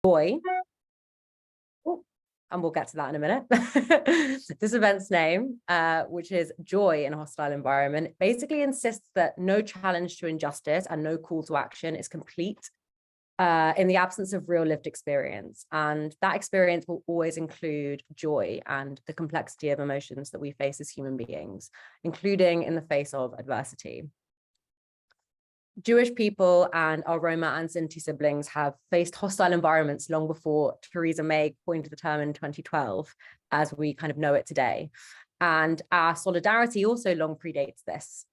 Joy. And we'll get to that in a minute. This event's name, which is Joy in a Hostile Environment, basically insists that no challenge to injustice and no call to action is complete in the absence of real lived experience. And that experience will always include joy and the complexity of emotions that we face as human beings, including in the face of adversity. Jewish people and our Roma and Sinti siblings have faced hostile environments long before Theresa May coined the term in 2012, as we kind of know it today. And our solidarity also long predates this.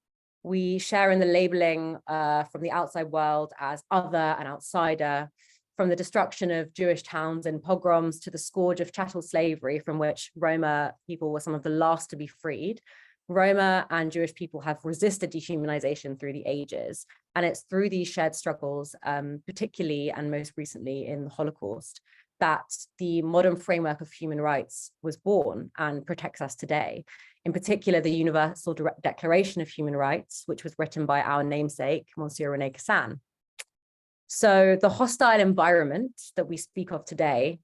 We share in the labeling from the outside world as other and outsider, from the destruction of Jewish towns and pogroms to the scourge of chattel slavery, from which Roma people were some of the last to be freed. Roma and Jewish people have resisted dehumanization through the ages. And it's through these shared struggles, particularly and most recently in the Holocaust, that the modern framework of human rights was born and protects us today. In particular, the Universal Declaration of Human Rights, which was written by our namesake, Monsieur René Cassin. So the hostile environment that we speak of today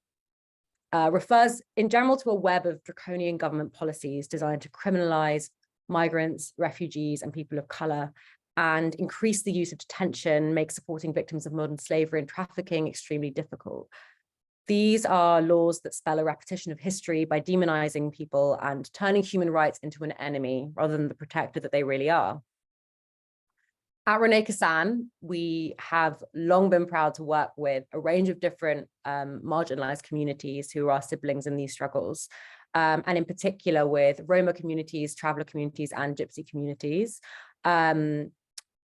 refers in general to a web of draconian government policies designed to criminalize migrants, refugees, and people of color, and increase the use of detention, make supporting victims of modern slavery and trafficking extremely difficult. These are laws that spell a repetition of history by demonizing people and turning human rights into an enemy rather than the protector that they really are. At René Cassin, we have long been proud to work with a range of different marginalized communities who are siblings in these struggles, and in particular with Roma communities, traveler communities, and Gypsy communities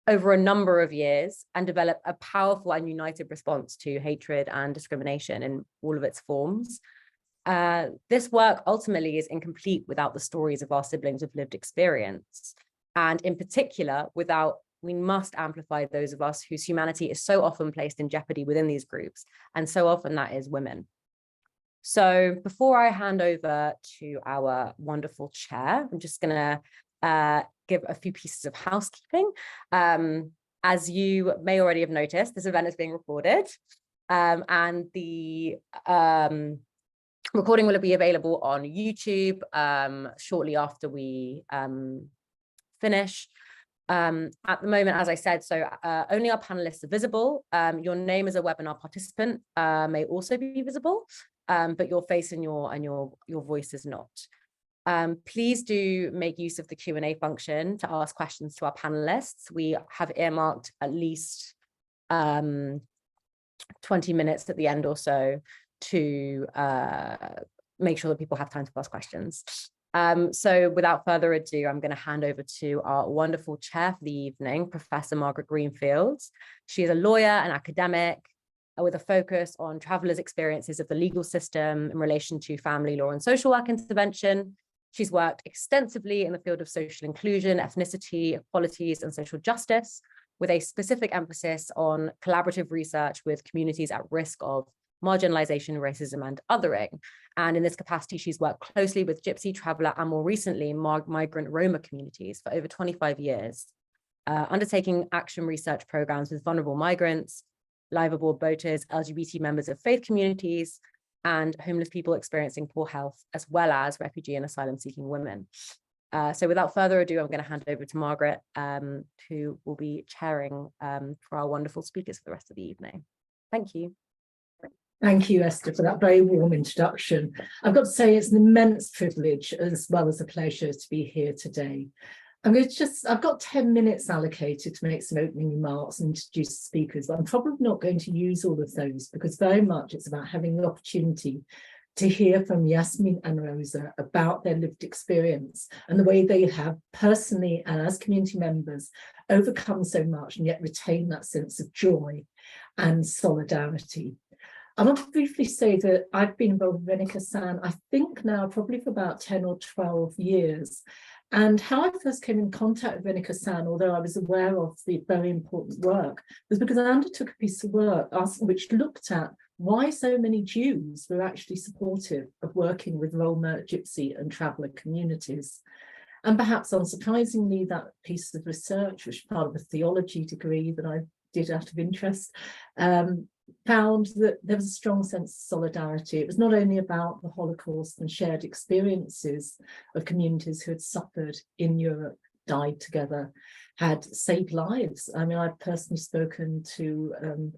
over a number of years, and develop a powerful and united response to hatred and discrimination in all of its forms. This work ultimately is incomplete without the stories of our siblings with lived experience, and in particular, we must amplify those of us whose humanity is so often placed in jeopardy within these groups, and so often that is women. So before I hand over to our wonderful chair, I'm just gonna give a few pieces of housekeeping. As you may already have noticed, this event is being recorded, and the recording will be available on YouTube shortly after we finish. At the moment, as I said, so only our panelists are visible. Your name as a webinar participant may also be visible, but your face and your voice is not. Please do make use of the Q&A function to ask questions to our panelists. We have earmarked at least 20 minutes at the end or so to make sure that people have time to ask questions. So without further ado, I'm going to hand over to our wonderful chair for the evening, Professor Margaret Greenfields. She is a lawyer and academic with a focus on travelers' experiences of the legal system in relation to family law and social work intervention. She's worked extensively in the field of social inclusion, ethnicity, equalities, and social justice, with a specific emphasis on collaborative research with communities at risk of marginalization, racism, and othering. And in this capacity, she's worked closely with Gypsy, traveler, and more recently, migrant Roma communities for over 25 years, undertaking action research programs with vulnerable migrants, live aboard boaters, LGBT members of faith communities, and homeless people experiencing poor health, as well as refugee and asylum-seeking women. So without further ado, I'm going to hand over to Margaret, who will be chairing for our wonderful speakers for the rest of the evening. Thank you. Thank you, Esther, for that very warm introduction. I've got to say it's an immense privilege as well as a pleasure to be here today. I've got 10 minutes allocated to make some opening remarks and introduce the speakers, but I'm probably not going to use all of those because very much it's about having the opportunity to hear from Yassmin and Rosa about their lived experience and the way they have personally and as community members overcome so much and yet retain that sense of joy and solidarity. I want to briefly say that I've been involved with René Cassin, I think now probably for about 10 or 12 years. And how I first came in contact with René Cassin, although I was aware of the very important work, was because I undertook a piece of work which looked at why so many Jews were actually supportive of working with Roma, Gypsy and traveller communities. And perhaps unsurprisingly, that piece of research, which was part of a theology degree that I did out of interest, found that there was a strong sense of solidarity. It was not only about the Holocaust and shared experiences of communities who had suffered in Europe, died together, had saved lives. I mean, I've personally spoken to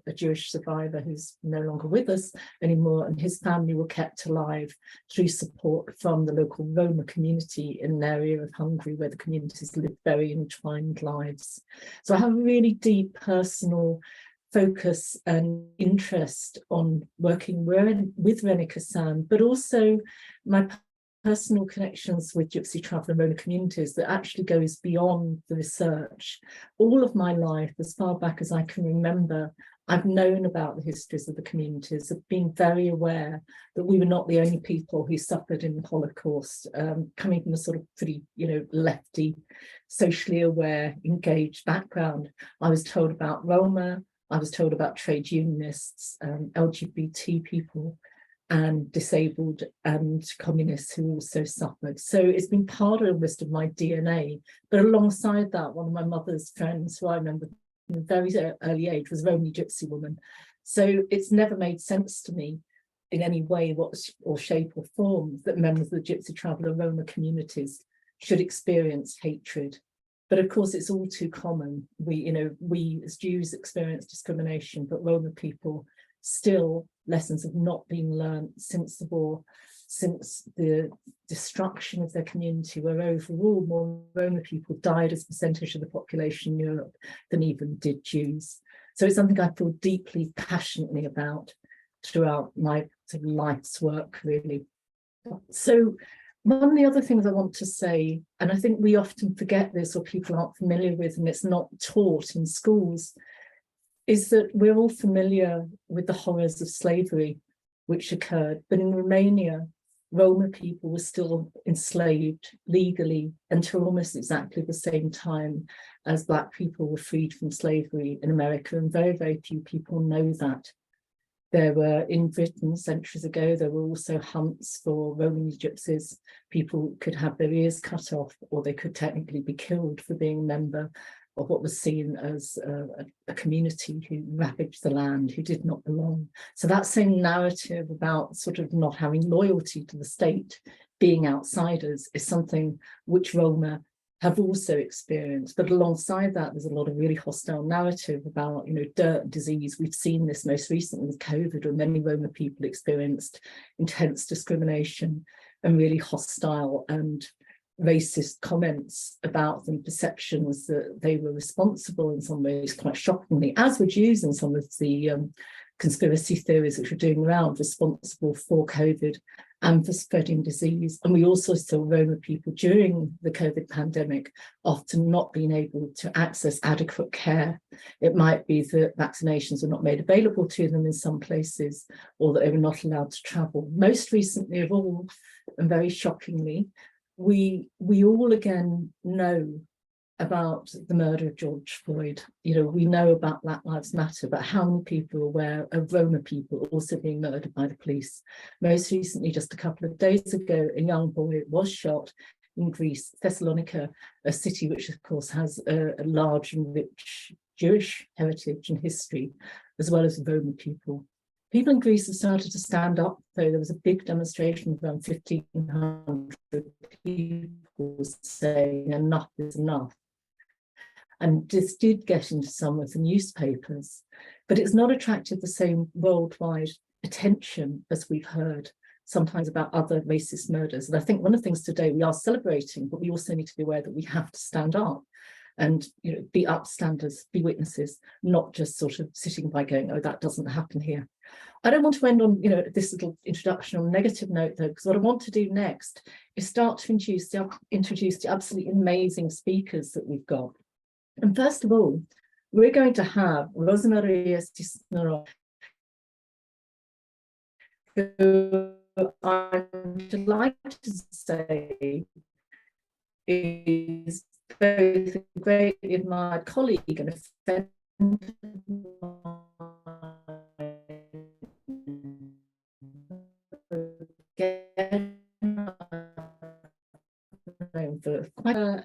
a Jewish survivor who's no longer with us anymore, and his family were kept alive through support from the local Roma community in an area of Hungary where the communities lived very entwined lives. So I have a really deep personal focus and interest on working with René Cassin, but also my personal connections with Gypsy traveller Roma communities that actually goes beyond the research. All of my life, as far back as I can remember, I've known about the histories of the communities, of being very aware that we were not the only people who suffered in the Holocaust, coming from a sort of pretty, lefty, socially aware, engaged background. I was told about Roma, I was told about trade unionists, LGBT people, and disabled and communists who also suffered. So it's been part almost of my DNA. But alongside that, one of my mother's friends, who I remember from a very early age, was a Roma Gypsy woman. So it's never made sense to me in any way, or shape or form, that members of the Gypsy traveller Roma communities should experience hatred. But of course, it's all too common. We as Jews experience discrimination, but Roma people still, lessons have not been learned since the war, since the destruction of their community, where overall more Roma people died as a percentage of the population in Europe than even did Jews. So it's something I feel deeply, passionately about throughout my sort of life's work, really. So one of the other things I want to say, and I think we often forget this or people aren't familiar with, and it's not taught in schools, is that we're all familiar with the horrors of slavery which occurred, but in Romania, Roma people were still enslaved legally until almost exactly the same time as Black people were freed from slavery in America, and very, very few people know that. There were, in Britain centuries ago, there were also hunts for Roma gypsies. People could have their ears cut off, or they could technically be killed for being a member of what was seen as a community who ravaged the land, who did not belong. So that same narrative about sort of not having loyalty to the state, being outsiders, is something which Roma have also experienced. But alongside that, there's a lot of really hostile narrative about, dirt, disease. We've seen this most recently with COVID, where many Roma people experienced intense discrimination and really hostile and racist comments about them, perceptions that they were responsible in some ways, quite shockingly, as were Jews in some of the conspiracy theories which were doing around, responsible for COVID and for spreading disease. And we also saw Roma people during the COVID pandemic often not being able to access adequate care. It might be that vaccinations were not made available to them in some places, or that they were not allowed to travel. Most recently of all, and very shockingly, we all again know about the murder of George Floyd. We know about Black Lives Matter, but how many people are aware of Roma people also being murdered by the police? Most recently, just a couple of days ago, a young boy was shot in Greece, Thessalonica, a city which of course has a large and rich Jewish heritage and history, as well as Roma people. People in Greece have started to stand up, though. There was a big demonstration of around 1,500 people saying enough is enough. And this did get into some of the newspapers, but it's not attracted the same worldwide attention as we've heard sometimes about other racist murders. And I think one of the things today we are celebrating, but we also need to be aware that we have to stand up and be upstanders, be witnesses, not just sort of sitting by going, oh, that doesn't happen here. I don't want to end on this little introduction on a negative note, though, because what I want to do next is start to introduce the absolutely amazing speakers that we've got. And first of all, we're going to have Rosamaria Cisneros, who I'm delighted to say is both a greatly admired colleague and a friend for quite a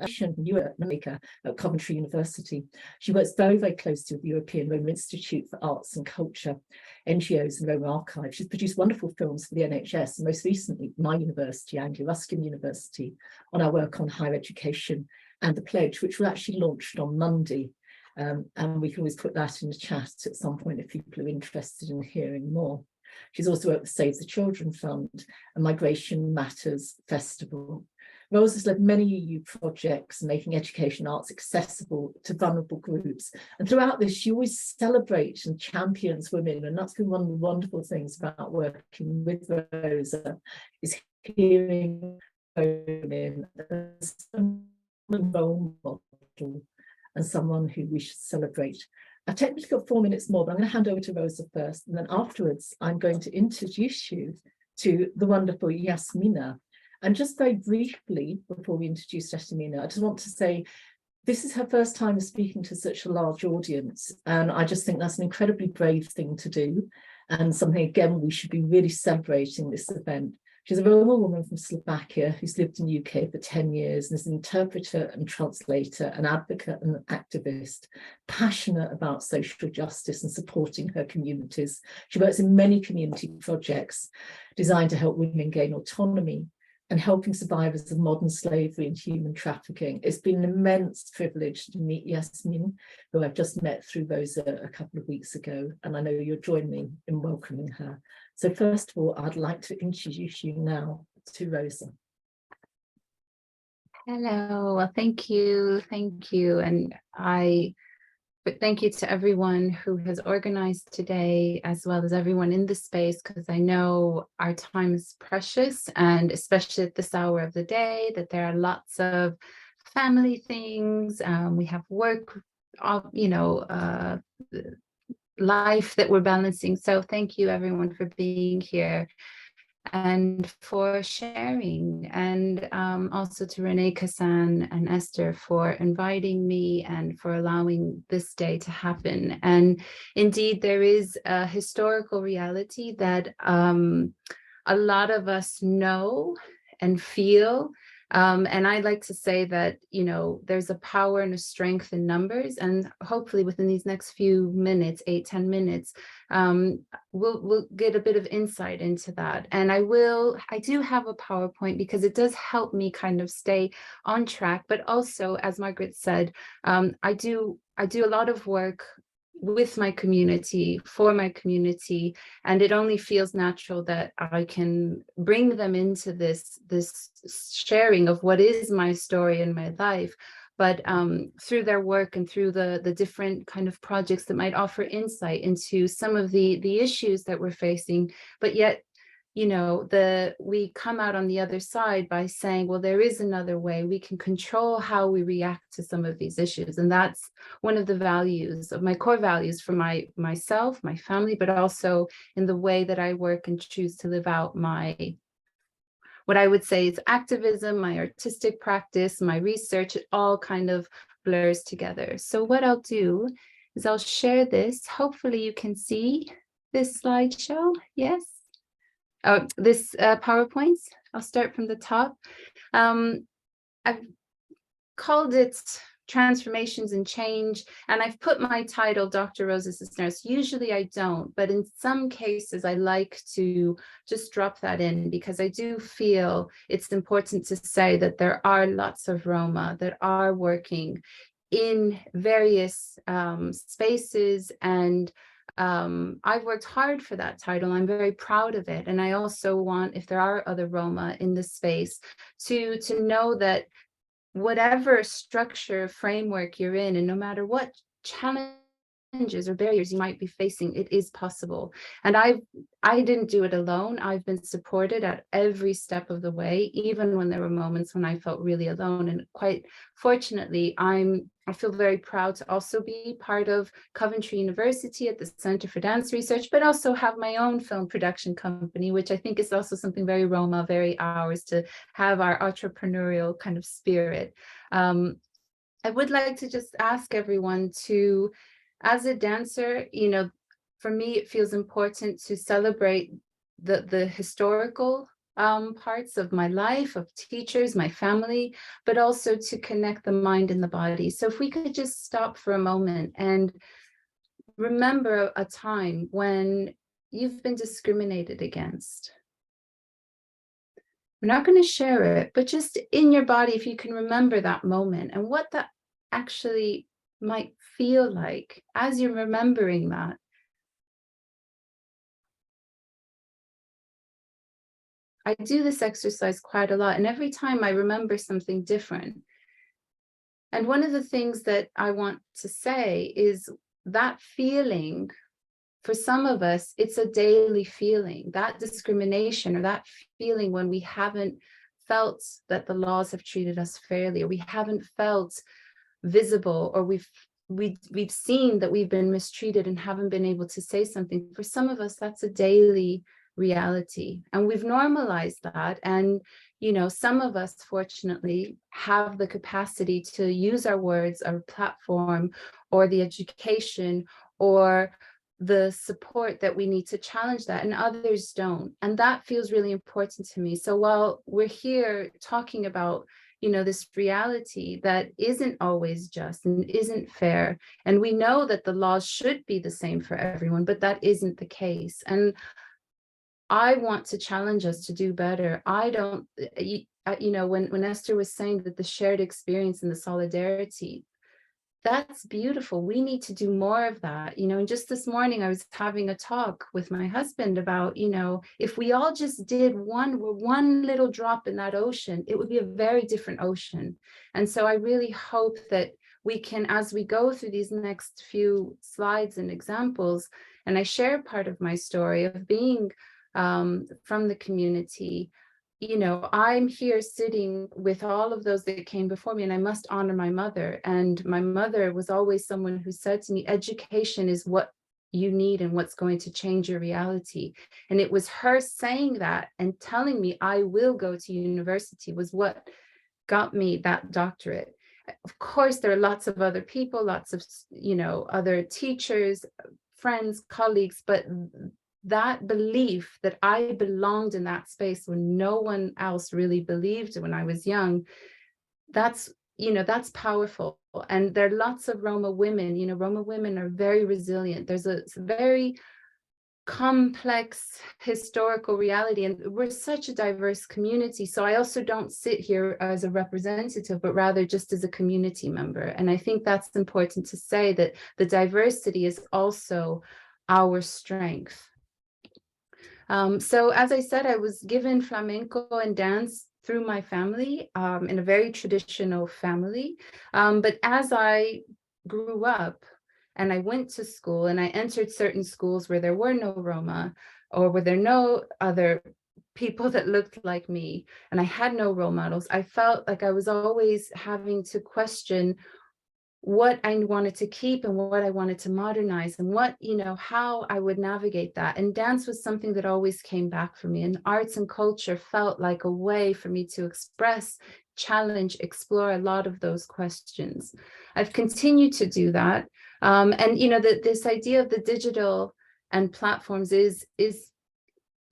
maker at Coventry University. She works very, very closely with the European Roma Institute for Arts and Culture. NGOs and Roma Archive. She's produced wonderful films for the NHS, and most recently my university, Anglia Ruskin University, on our work on higher education and the pledge, which was actually launched on Monday. And we can always put that in the chat at some point if people are interested in hearing more. She's also worked with Save the Children Fund and Migration Matters Festival. Rosa has led many EU projects making education arts accessible to vulnerable groups. And throughout this, she always celebrates and champions women. And that's been one of the wonderful things about working with Rosa, is hearing women as a role model and someone who we should celebrate. I've technically got 4 minutes more, but I'm going to hand over to Rosa first. And then afterwards, I'm going to introduce you to the wonderful Yassmin. And just very briefly, before we introduce Yassmin, I just want to say, this is her first time speaking to such a large audience. And I just think that's an incredibly brave thing to do. And something, again, we should be really celebrating this event. She's a Roma woman from Slovakia who's lived in the UK for 10 years and is an interpreter and translator, an advocate and an activist, passionate about social justice and supporting her communities. She works in many community projects designed to help women gain autonomy and helping survivors of modern slavery and human trafficking. It's been an immense privilege to meet Yassmin, who I've just met through Rosa a couple of weeks ago, and I know you'll join me in welcoming her. So first of all, I'd like to introduce you now to Rosa. Hello, well, thank you, and but thank you to everyone who has organized today, as well as everyone in the space, because I know our time is precious, and especially at this hour of the day, that there are lots of family things. We have work, life that we're balancing. So thank you everyone for being here and for sharing, and also to René Cassin and Esther for inviting me and for allowing this day to happen. And indeed, there is a historical reality that a lot of us know and feel. And I like to say that, there's a power and a strength in numbers, and hopefully within these next few minutes, 8-10 minutes, we'll get a bit of insight into that. And I do have a PowerPoint because it does help me kind of stay on track, but also, as Margaret said, I do a lot of work with my community, for my community, and it only feels natural that I can bring them into this sharing of what is my story and my life. But through their work and through the different kind of projects that might offer insight into some of the issues that we're facing, but yet, we come out on the other side by saying, well, there is another way. We can control how we react to some of these issues. And that's one of the values of my core values for myself, my family, but also in the way that I work and choose to live out what I would say is activism, my artistic practice, my research. It all kind of blurs together. So what I'll do is I'll share this. Hopefully you can see this slideshow. Yes. This PowerPoint. I'll start from the top. I've called it Transformations and Change, and I've put my title, Dr. Rosa Cisneros. Usually I don't, but in some cases I like to just drop that in, because I do feel it's important to say that there are lots of Roma that are working in various spaces, and I've worked hard for that title. I'm very proud of it. And I also want, if there are other Roma in this space, to know that whatever structure, framework you're in, and no matter what challenges or barriers you might be facing, it is possible. And I didn't do it alone. I've been supported at every step of the way, even when there were moments when I felt really alone. And quite fortunately, I feel very proud to also be part of Coventry University at the Center for Dance Research, but also have my own film production company, which I think is also something very Roma, very ours, to have our entrepreneurial kind of spirit. I would like to just ask everyone to, as a dancer, for me, it feels important to celebrate the historical parts of my life, of teachers, my family, but also to connect the mind and the body. So if we could just stop for a moment and remember a time when you've been discriminated against. We're not going to share it, but just in your body, if you can remember that moment and what that actually might feel like as you're remembering that. I do this exercise quite a lot, and every time I remember something different. And one of the things that I want to say is that feeling, for some of us, it's a daily feeling, that discrimination or that feeling when we haven't felt that the laws have treated us fairly, or we haven't felt visible, or we've seen that we've been mistreated and haven't been able to say something. For some of us, that's a daily reality, and we've normalized that. And some of us fortunately have the capacity to use our words, our platform, or the education or the support that we need to challenge that, and others don't. And that feels really important to me. So while we're here talking about this reality that isn't always just and isn't fair, and we know that the laws should be the same for everyone, but that isn't the case. And I want to challenge us to do better. I don't, when Esther was saying that the shared experience and the solidarity, that's beautiful. We need to do more of that. And just this morning, I was having a talk with my husband about, if we all just did one little drop in that ocean, it would be a very different ocean. And so I really hope that we can, as we go through these next few slides and examples, and I share part of my story of being from the community. I'm here sitting with all of those that came before me, and I must honor my mother. And my mother was always someone who said to me, education is what you need and what's going to change your reality. And it was her saying that and telling me I will go to university was what got me that doctorate. Of course, there are lots of other people, lots of, other teachers, friends, colleagues, but that belief that I belonged in that space when no one else really believed when I was young, that's powerful. And there are lots of Roma women. Roma women are very resilient. There's a very complex historical reality, and we're such a diverse community. So I also don't sit here as a representative, but rather just as a community member. And I think that's important to say, that the diversity is also our strength. So as I said, I was given flamenco and dance through my family, in a very traditional family. But as I grew up and I went to school and I entered certain schools where there were no Roma, or where there no other people that looked like me, and I had no role models, I felt like I was always having to question what I wanted to keep and what I wanted to modernize, and what, how I would navigate that. And dance was something that always came back for me, and arts and culture felt like a way for me to express, challenge, explore a lot of those questions. I've continued to do that. And, this idea of the digital and platforms is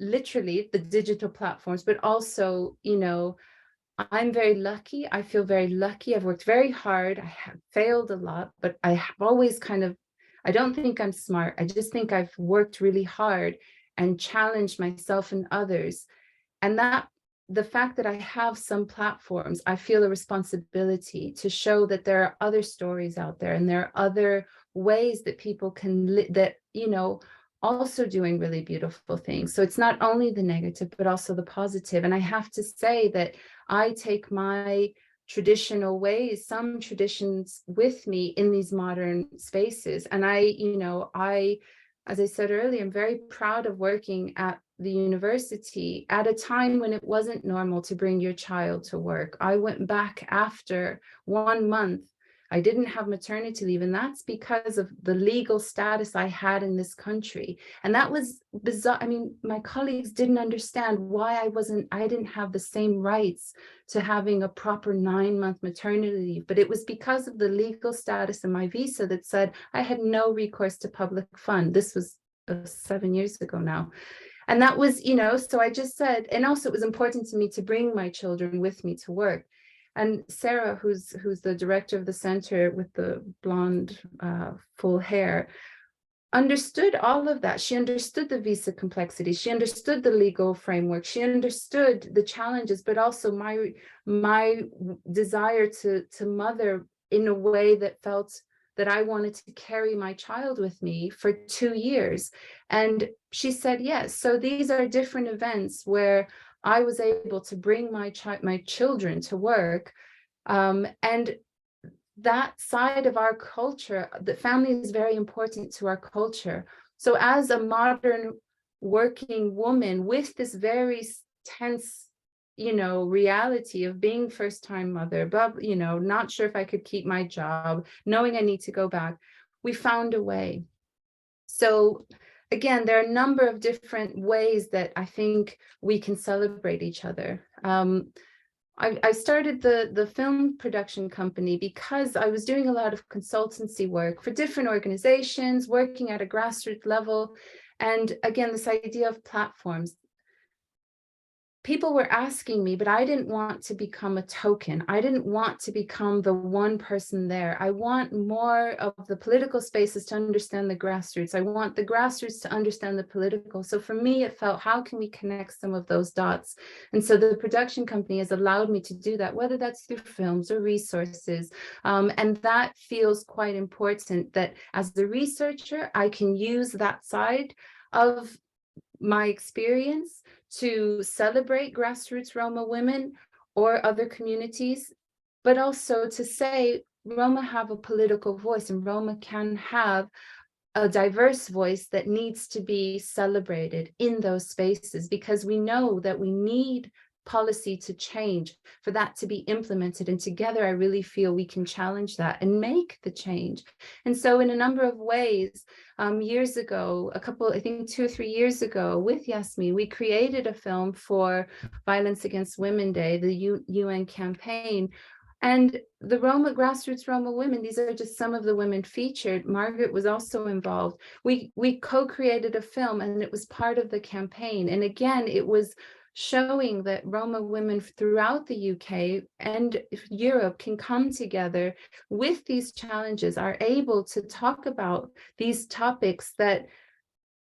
literally the digital platforms, but also, I'm very lucky. I feel very lucky. I've worked very hard. I have failed a lot, but I have always I don't think I'm smart. I just think I've worked really hard and challenged myself and others. And that the fact that I have some platforms, I feel a responsibility to show that there are other stories out there, and there are other ways that people can also doing really beautiful things. So it's not only the negative, but also the positive. And I have to say that I take my traditional ways, some traditions, with me in these modern spaces. And I, as I said earlier, I'm very proud of working at the university at a time when it wasn't normal to bring your child to work. I went back after 1 month. I didn't have maternity leave, and that's because of the legal status I had in this country. And that was bizarre. I mean, my colleagues didn't understand why I didn't have the same rights to having a proper 9-month maternity leave, but it was because of the legal status in my visa that said I had no recourse to public fund. This was 7 years ago now. And that was, so I just said, and also it was important to me to bring my children with me to work. And Sarah, who's the director of the center with the blonde, full hair, understood all of that. She understood the visa complexity. She understood the legal framework. She understood the challenges, but also my desire to mother in a way that felt that I wanted to carry my child with me for 2 years. And she said yes. So these are different events where I was able to bring my children to work. And that side of our culture, the family is very important to our culture. So as a modern working woman with this very tense, reality of being first-time mother, but, not sure if I could keep my job, knowing I need to go back, we found a way. So again, there are a number of different ways that I think we can celebrate each other. I started the film production company because I was doing a lot of consultancy work for different organizations, working at a grassroots level. And again, this idea of platforms. People were asking me, but I didn't want to become a token. I didn't want to become the one person there. I want more of the political spaces to understand the grassroots. I want the grassroots to understand the political. So for me, it felt, how can we connect some of those dots? And so the production company has allowed me to do that, whether that's through films or resources. And that feels quite important, that as the researcher, I can use that side of my experience to celebrate grassroots Roma women or other communities, but also to say Roma have a political voice, and Roma can have a diverse voice that needs to be celebrated in those spaces, because we know that we need policy to change for that to be implemented. And together, I really feel we can challenge that and make the change. And so in a number of ways, years ago, I think 2 or 3 years ago, with Yassmin, we created a film for Violence Against Women Day, the UN campaign. And the grassroots Roma women, these are just some of the women featured. Margaret was also involved. We co-created a film, and it was part of the campaign. And again, it was showing that Roma women throughout the UK and Europe can come together with these challenges, are able to talk about these topics that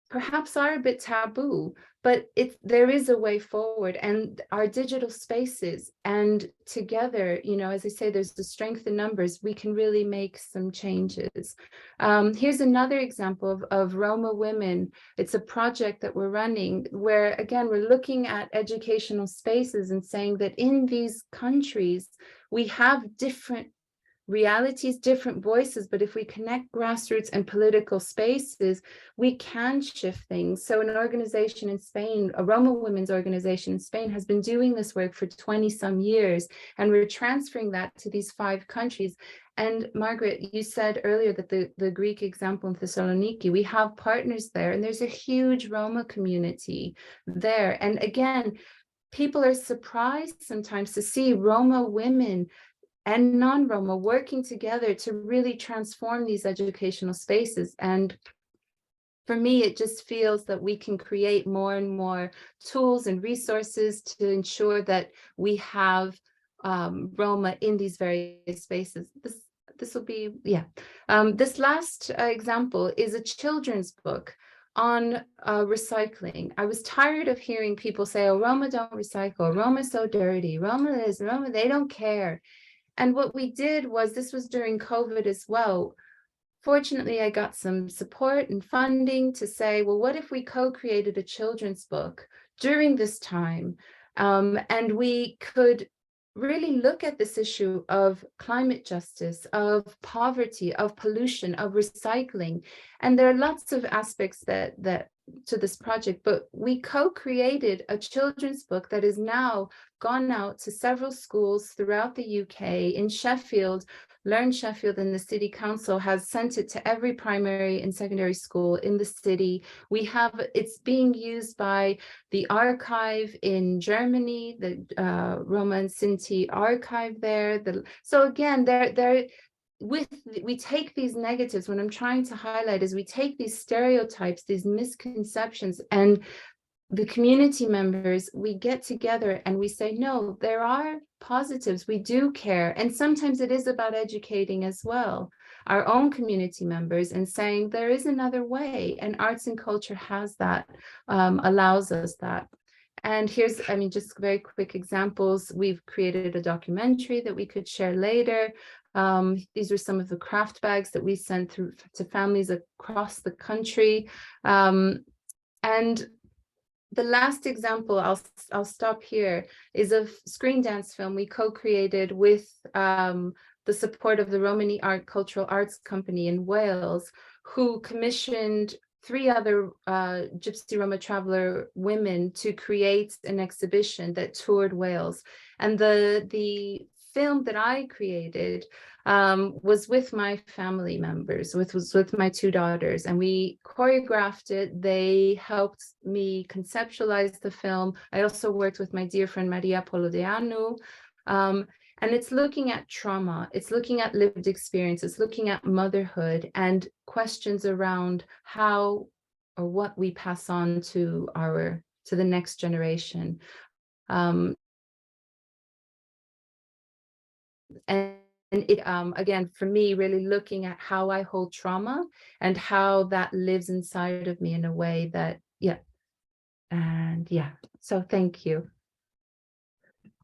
perhaps are a bit taboo, but there is a way forward, and our digital spaces, and together, as I say, there's the strength in numbers, we can really make some changes. Here's another example of Roma Women. It's a project that we're running where, again, we're looking at educational spaces and saying that in these countries, we have different realities, different voices, but if we connect grassroots and political spaces, we can shift things. So an organization in Spain, a Roma women's organization in Spain, has been doing this work for 20 some years, and we're transferring that to these 5 countries. And Margaret, you said earlier that the Greek example in Thessaloniki, we have partners there, and there's a huge Roma community there. And again, people are surprised sometimes to see Roma women and non-Roma working together to really transform these educational spaces. And for me, it just feels that we can create more and more tools and resources to ensure that we have Roma in these various spaces. This will be, this last example is a children's book on recycling. I was tired of hearing people say, oh, Roma don't recycle, Roma's so dirty, Roma, they don't care. And what we did was, this was during COVID as well. Fortunately, I got some support and funding to say, well, what if we co-created a children's book during this time? And we could really look at this issue of climate justice, of poverty, of pollution, of recycling. And there are lots of aspects that to this project, but we co-created a children's book that is now gone out to several schools throughout the UK. In Sheffield, Learn Sheffield and the City Council has sent it to every primary and secondary school in the city. It's being used by the archive in Germany, the Roma and Sinti archive there. So again, we take these negatives. What I'm trying to highlight is we take these stereotypes, these misconceptions, and the community members, we get together and we say, no, there are positives. We do care. And sometimes it is about educating as well. our own community members and saying there is another way, and arts and culture has that, allows us that. And here's, I mean, just very quick examples. We've created a documentary that we could share later. These are some of the craft bags that we sent through to families across the country. And the last example, I'll stop here, is a screen dance film we co-created with the support of the Romani Cultural Arts Company in Wales, who commissioned 3 other Gypsy Roma traveler women to create an exhibition that toured Wales. And the film that I created was with my family members, was with my 2 daughters, and we choreographed it. They helped me conceptualize the film. I also worked with my dear friend Maria Polodeanu. And it's looking at trauma, it's looking at lived experience, it's looking at motherhood and questions around how or what we pass on to the next generation. And it, again, for me, really looking at how I hold trauma and how that lives inside of me in a way that, so thank you.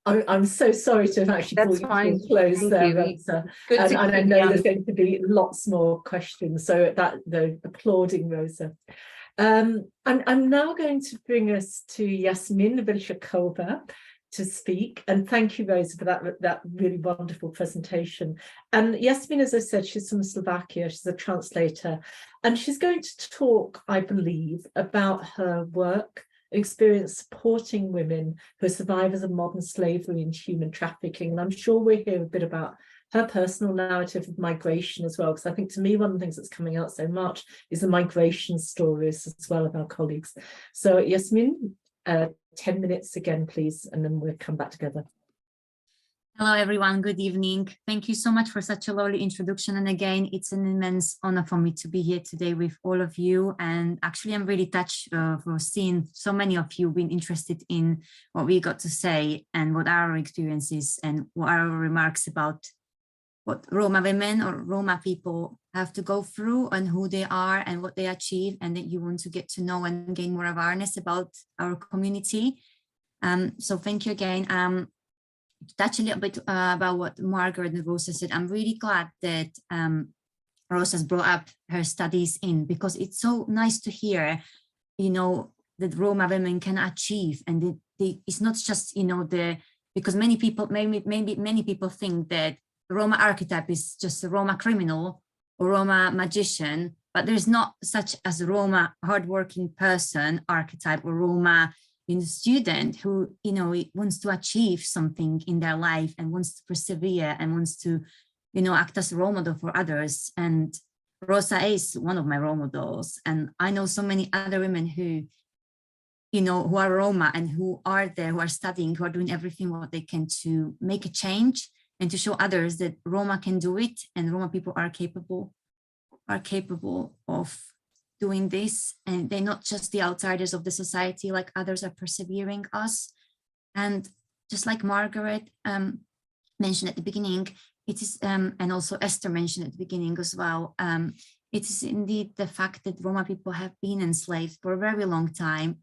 I'm so sorry to have actually brought you to a close there, Rosa. And I know there's going to be lots more questions, so the applauding Rosa. And I'm now going to bring us to Yassmin Vilcekova to speak, and thank you, Rosa, for that really wonderful presentation. And Yassmin, as I said, she's from Slovakia, she's a translator, and she's going to talk, I believe, about her work experience supporting women who are survivors of modern slavery and human trafficking. And I'm sure we'll hear a bit about her personal narrative of migration as well, because I think to me one of the things that's coming out so much is the migration stories as well of our colleagues. So Yassmin, 10 minutes again, please, and then we'll come back together. Hello, everyone. Good evening. Thank you so much for such a lovely introduction. And again, it's an immense honor for me to be here today with all of you. And actually, I'm really touched for seeing so many of you being interested in what we got to say and what our experiences and what our remarks about what Roma women or Roma people have to go through and who they are and what they achieve, and that you want to get to know and gain more awareness about our community. So thank you again. To touch a little bit about what Margaret and Rosa said, I'm really glad that Rosa's brought up her studies in, because it's so nice to hear, you know, that Roma women can achieve, and it's not just, you know, because many people, maybe many people think that Roma archetype is just a Roma criminal or Roma magician, but there's not such as a Roma hardworking person archetype or Roma student who, you know, wants to achieve something in their life and wants to persevere and wants to, you know, act as a role model for others. And Rosa is one of my role models. And I know so many other women who, you know, who are Roma and who are there, who are studying, who are doing everything what they can to make a change and to show others that Roma can do it, and Roma people are capable of doing this, and they're not just the outsiders of the society, like others are persevering us. And just like Margaret mentioned at the beginning, it is, and also Esther mentioned at the beginning as well, it is indeed the fact that Roma people have been enslaved for a very long time.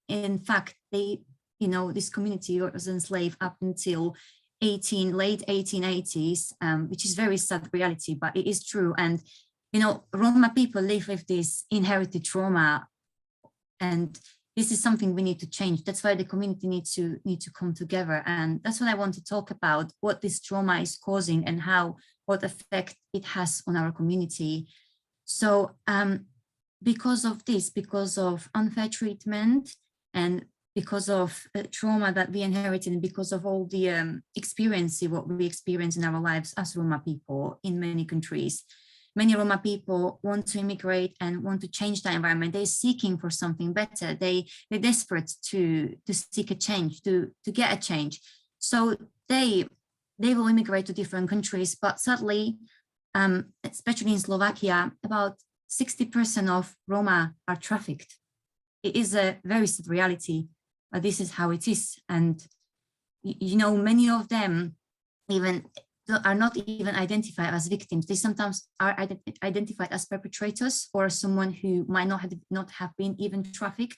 In fact, they, you know, this community was enslaved up until late 1880s, which is very sad reality, but it is true. And you know, Roma people live with this inherited trauma, and this is something we need to change. That's why the community needs to come together, and that's what I want to talk about: what this trauma is causing and what effect it has on our community. So, because of this, because of unfair treatment, and because of trauma that we inherited, and because of all the what we experience in our lives as Roma people in many countries. Many Roma people want to immigrate and want to change the environment. They're seeking for something better. They're desperate to seek a change, to get a change. So they will immigrate to different countries, but sadly, especially in Slovakia, about 60% of Roma are trafficked. It is a very sad reality, but this is how it is. And you know, many of them, even are not even identified as victims. They sometimes are identified as perpetrators or someone who might not have been even trafficked.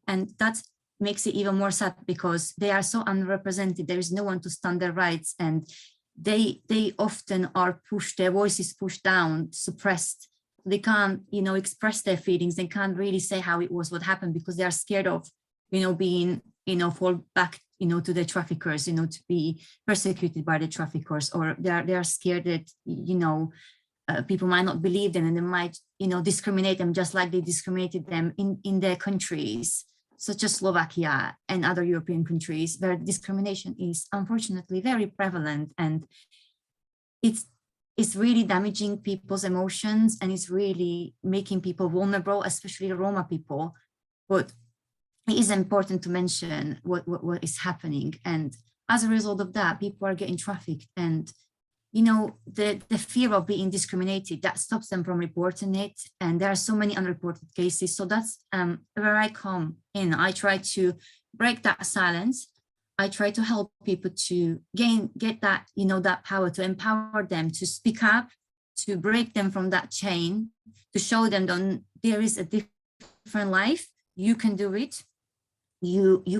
And that makes it even more sad because they are so unrepresented. There is no one to stand their rights, and they often are pushed, their voices pushed down, suppressed. They can't, express their feelings. They can't really say how it was, what happened, because they are scared of, being, fall back, to the traffickers, to be persecuted by the traffickers, or they are scared that, people might not believe them and they might, discriminate them just like they discriminated them in their countries, such as Slovakia and other European countries, where discrimination is unfortunately very prevalent, and it's really damaging people's emotions, and it's really making people vulnerable, especially Roma people. But it is important to mention what is happening, and as a result of that, people are getting trafficked, and the fear of being discriminated, that stops them from reporting it. And there are so many unreported cases. So that's where I come in. I try to break that silence. I try to help people to get that, that power, to empower them, to speak up, to break them from that chain, to show them that there is a different life. You can do it. You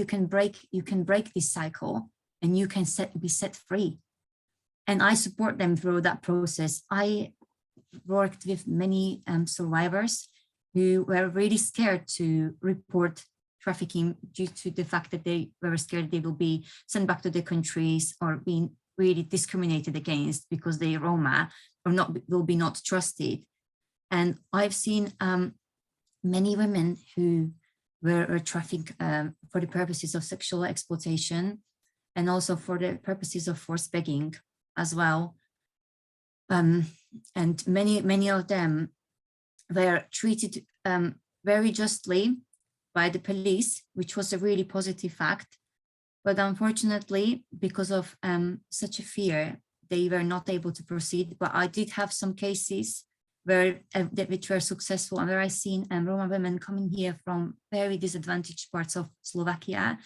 can break this cycle, and you can be set free. And I support them through that process. I worked with many survivors who were really scared to report trafficking due to the fact that they were scared they will be sent back to their countries or being really discriminated against because they Roma, or will be not trusted. And I've seen many women who were trafficked for the purposes of sexual exploitation, and also for the purposes of forced begging as well. And many of them were treated very justly by the police, which was a really positive fact. But unfortunately, because of such a fear, they were not able to proceed. But I did have some cases which were successful, and where I seen Roma women coming here from very disadvantaged parts of Slovakia,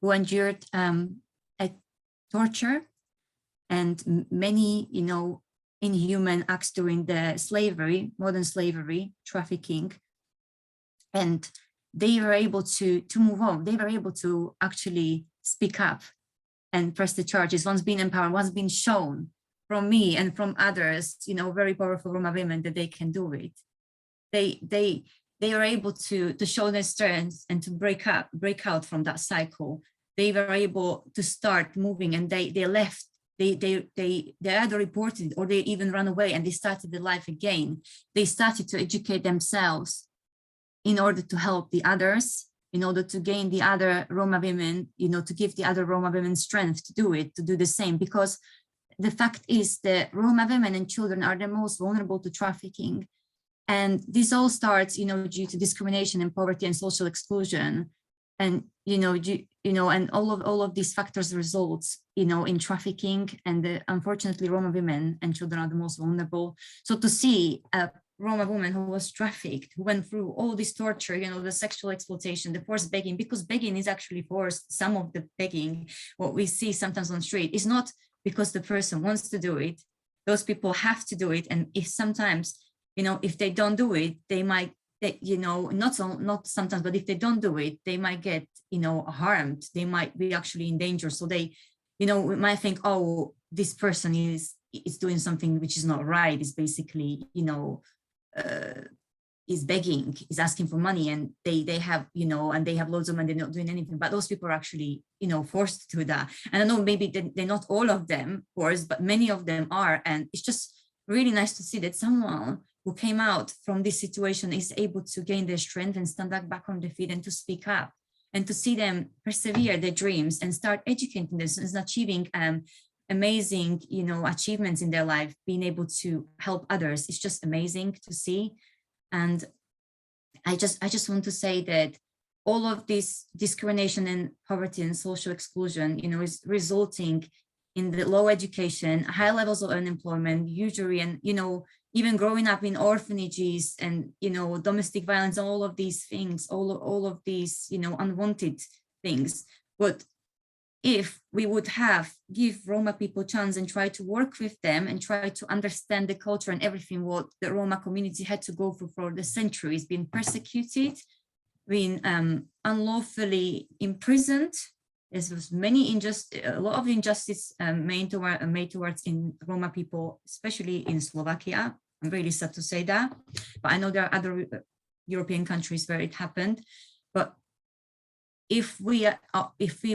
who endured a torture and many, inhuman acts during the modern slavery, trafficking. And they were able to move on. They were able to actually speak up and press the charges. Once being empowered, once being shown from me and from others, very powerful Roma women, that they can do it. They were able to show their strength and to break out from that cycle. They were able to start moving, and they left. They either reported or they even ran away, and they started their life again. They started to educate themselves in order to help the others, in order to gain the other Roma women, to give the other Roma women strength to do it, to do the same. Because the fact is that Roma women and children are the most vulnerable to trafficking. And this all starts, due to discrimination and poverty and social exclusion. And, and all of these factors results, in trafficking. And unfortunately, Roma women and children are the most vulnerable. So to see a Roma woman who was trafficked, who went through all this torture, the sexual exploitation, the forced begging, because begging is actually forced. Some of the begging, what we see sometimes on the street, is not because the person wants to do it. Those people have to do it. And if sometimes, if they don't do it, they might, not sometimes, but if they don't do it, they might get, harmed. They might be actually in danger. So they, we might think, oh, this person is doing something which is not right. Is basically, is begging, is asking for money, and they have, and they have loads of money, they're not doing anything. But those people are actually, forced to do that. And I know maybe they're not all of them, of course, but many of them are. And it's just really nice to see that someone who came out from this situation is able to gain their strength and stand back on their feet and to speak up, and to see them persevere their dreams and start educating themselves and achieving amazing, achievements in their life, being able to help others. It's just amazing to see. And I just want to say that all of this discrimination and poverty and social exclusion, is resulting in the low education, high levels of unemployment, usury, and, even growing up in orphanages and, domestic violence, all of these things, all of these, unwanted things. But if we would give Roma people chance and try to work with them and try to understand the culture and everything what the Roma community had to go through for the centuries, being persecuted, being unlawfully imprisoned. There was a lot of injustice made towards in Roma people, especially in Slovakia. I'm really sad to say that, but I know there are other European countries where it happened. But if we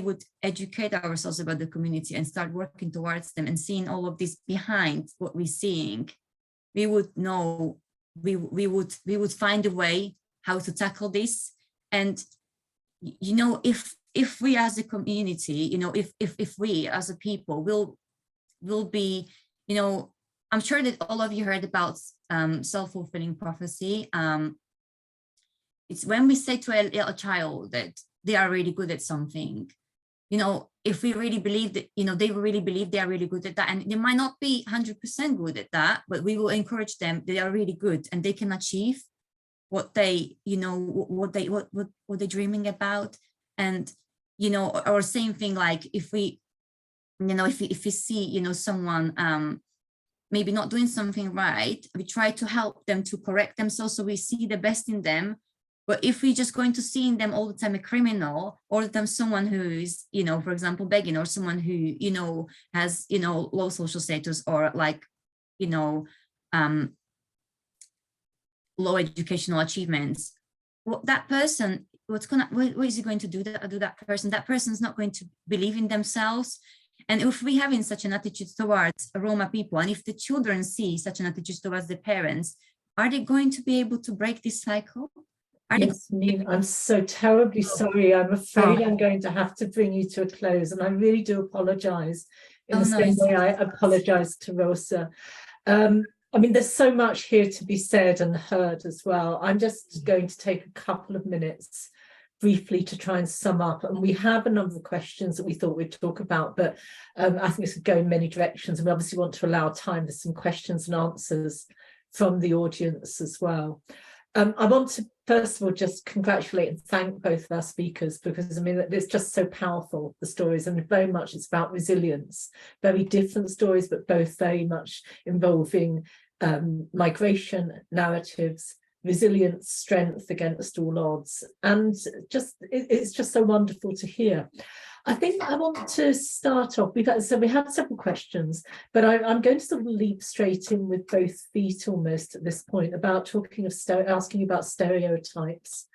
would educate ourselves about the community and start working towards them and seeing all of this behind what we're seeing, we would know, we would find a way how to tackle this. And you know, if we as a community, you know, if we as a people will be, you know, I'm sure that all of you heard about self-fulfilling prophecy. It's when we say to a child that they are really good at something, you know, if we really believe that, you know, they really believe they are really good at that, and they might not be 100% good at that, but we will encourage them, they are really good and they can achieve what they, you know, what they're dreaming about. And, you know, or same thing, like if we, you know, if we see, you know, someone maybe not doing something right, we try to help them to correct themselves, so we see the best in them. But if we're just going to see in them all the time a criminal, all the time someone who is, you know, for example, begging, or someone who, you know, has, you know, low social status, or like, you know, low educational achievements, well, that person, what is he going to do that person? That person's not going to believe in themselves. And if we having such an attitude towards Roma people, and if the children see such an attitude towards the parents, are they going to be able to break this cycle? Yassmin, I'm so terribly sorry. I'm afraid I'm going to have to bring you to a close, and I really do apologize in the same way I apologize to Rosa. I mean, there's so much here to be said and heard as well. I'm just going to take a couple of minutes briefly to try and sum up. And we have a number of questions that we thought we'd talk about, but I think this could go in many directions. And we obviously want to allow time for some questions and answers from the audience as well. I want to, first of all, just congratulate and thank both of our speakers, because I mean, it's just so powerful, the stories, and very much it's about resilience, very different stories, but both very much involving migration narratives, resilience, strength against all odds. And just, it's just so wonderful to hear. I think I want to start off, we had several questions, but I'm going to sort of leap straight in with both feet almost at this point, about talking of asking about stereotypes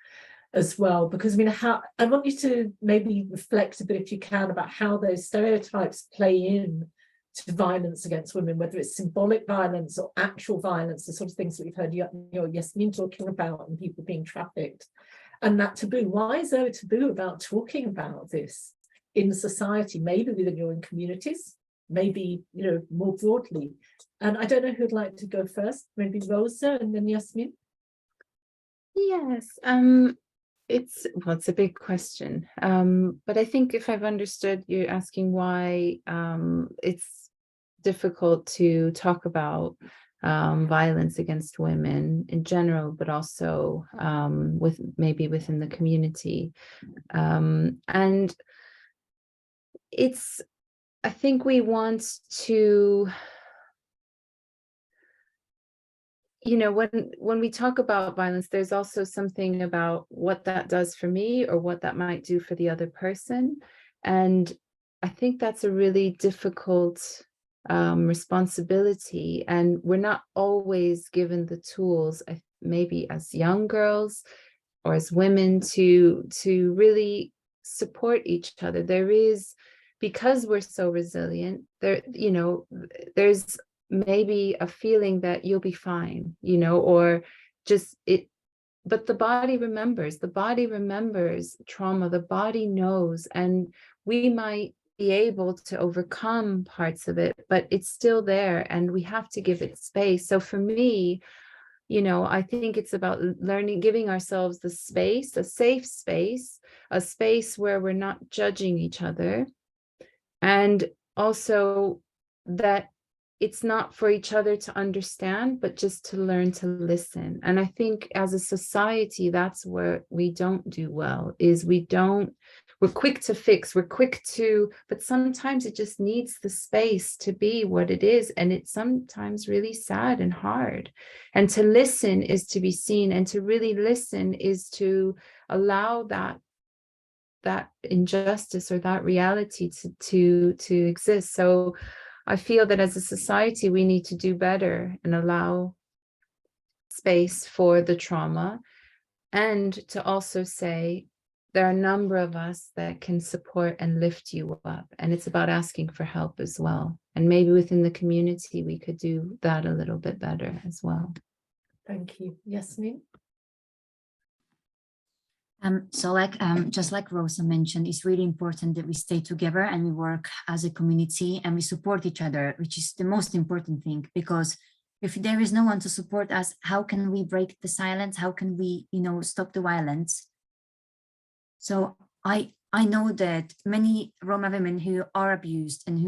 as well, because I mean, I want you to maybe reflect a bit, if you can, about how those stereotypes play in to violence against women, whether it's symbolic violence or actual violence, the sort of things that we've heard Yassmin talking about, and people being trafficked, and that taboo. Why is there a taboo about talking about this in society, maybe within your own communities, maybe, you know, more broadly? And I don't know who'd like to go first, maybe Rosa and then Yassmin. Yes, it's a big question, but I think if I've understood, you're asking why it's difficult to talk about violence against women in general, but also maybe within the community, and it's, I think we want to, you know, when we talk about violence, there's also something about what that does for me or what that might do for the other person. And I think that's a really difficult responsibility. And we're not always given the tools, maybe as young girls or as women, to really support each other. There is, because we're so resilient, there, you know, there's maybe a feeling that you'll be fine, you know, or just it, but the body remembers trauma, the body knows, and we might be able to overcome parts of it, but it's still there and we have to give it space. So for me, you know, I think it's about learning, giving ourselves the space, a safe space, a space where we're not judging each other, and also that it's not for each other to understand, but just to learn to listen. And I think as a society, that's where we don't do well, is we we're quick to fix, we're quick to, but sometimes it just needs the space to be what it is. And it's sometimes really sad and hard. And to listen is to be seen, and to really listen is to allow that injustice or that reality to exist. So I feel that as a society, we need to do better and allow space for the trauma, and to also say there are a number of us that can support and lift you up. And it's about asking for help as well. And maybe within the community, we could do that a little bit better as well. Thank you. Yassmin? Just like Rosa mentioned, it's really important that we stay together and we work as a community and we support each other, which is the most important thing, because if there is no one to support us, how can we break the silence? How can we, stop the violence? So I know that many Roma women who are abused and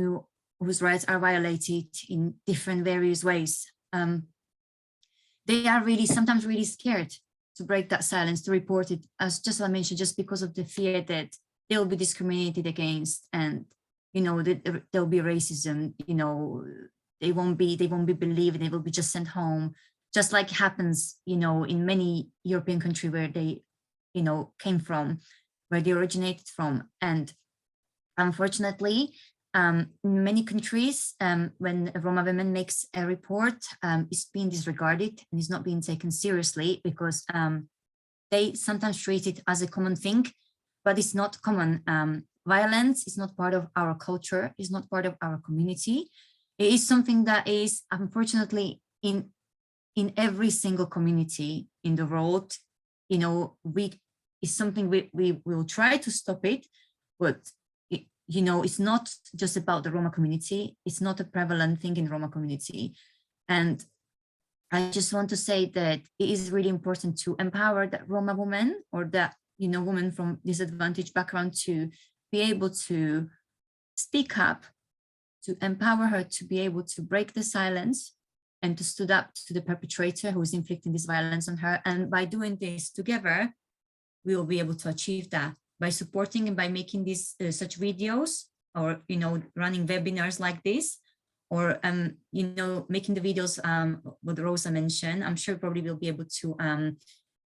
whose rights are violated in different various ways, they are sometimes really scared to break that silence, to report it, as just I mentioned, just because of the fear that they'll be discriminated against, and that there'll be racism. They won't be believed, they will be just sent home, just like happens in many European countries where they came from, where they originated from. And unfortunately, in many countries, when a Roma woman makes a report, it's being disregarded and is not being taken seriously, because they sometimes treat it as a common thing, but it's not common. Violence is not part of our culture, is not part of our community. It is something that is unfortunately in every single community in the world. It's something we will try to stop it, but it's not just about the Roma community. It's not a prevalent thing in Roma community. And I just want to say that it is really important to empower that Roma woman, or that, woman from disadvantaged background, to be able to speak up, to empower her to be able to break the silence and to stand up to the perpetrator who is inflicting this violence on her. And by doing this together, we will be able to achieve that, by supporting and by making these such videos, or running webinars like this, or making the videos what Rosa mentioned. I'm sure probably we'll be able to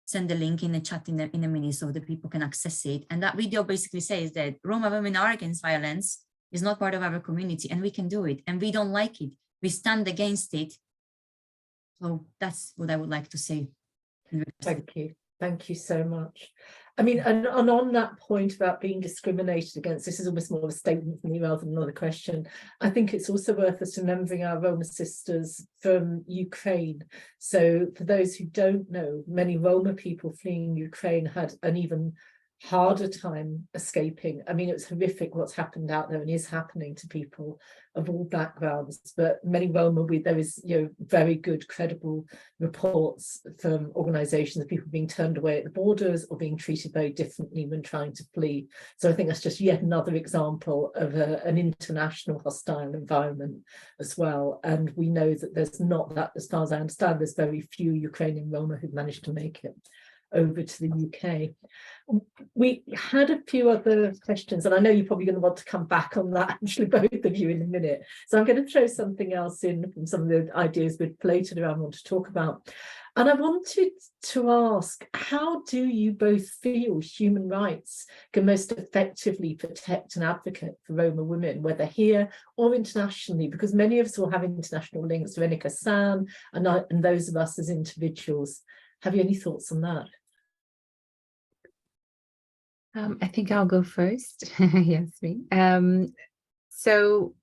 send the link in the chat in a minute so that people can access it. And that video basically says that Roma women are against violence, is not part of our community, and we can do it, and we don't like it, we stand against it. So that's what I would like to say. Thank you so much. I mean, and on that point about being discriminated against, this is almost more of a statement from me rather than another question. I think it's also worth us remembering our Roma sisters from Ukraine. So for those who don't know, many Roma people fleeing Ukraine had an even harder time escaping. I mean, it's horrific what's happened out there and is happening to people of all backgrounds, but many Roma, there is very good credible reports from organizations of people being turned away at the borders or being treated very differently when trying to flee. So I think that's just yet another example of an international hostile environment as well. And we know that there's not that, as far as I understand, there's very few Ukrainian Roma who've managed to make it over to the UK. We had a few other questions, and I know you're probably going to want to come back on that, actually, both of you, in a minute. So I'm going to throw something else in from some of the ideas we've floated around, want to talk about. And I wanted to ask, how do you both feel human rights can most effectively protect and advocate for Roma women, whether here or internationally? Because many of us will have international links to René Cassin and those of us as individuals. Have you any thoughts on that? I think I'll go first. Yes, me. So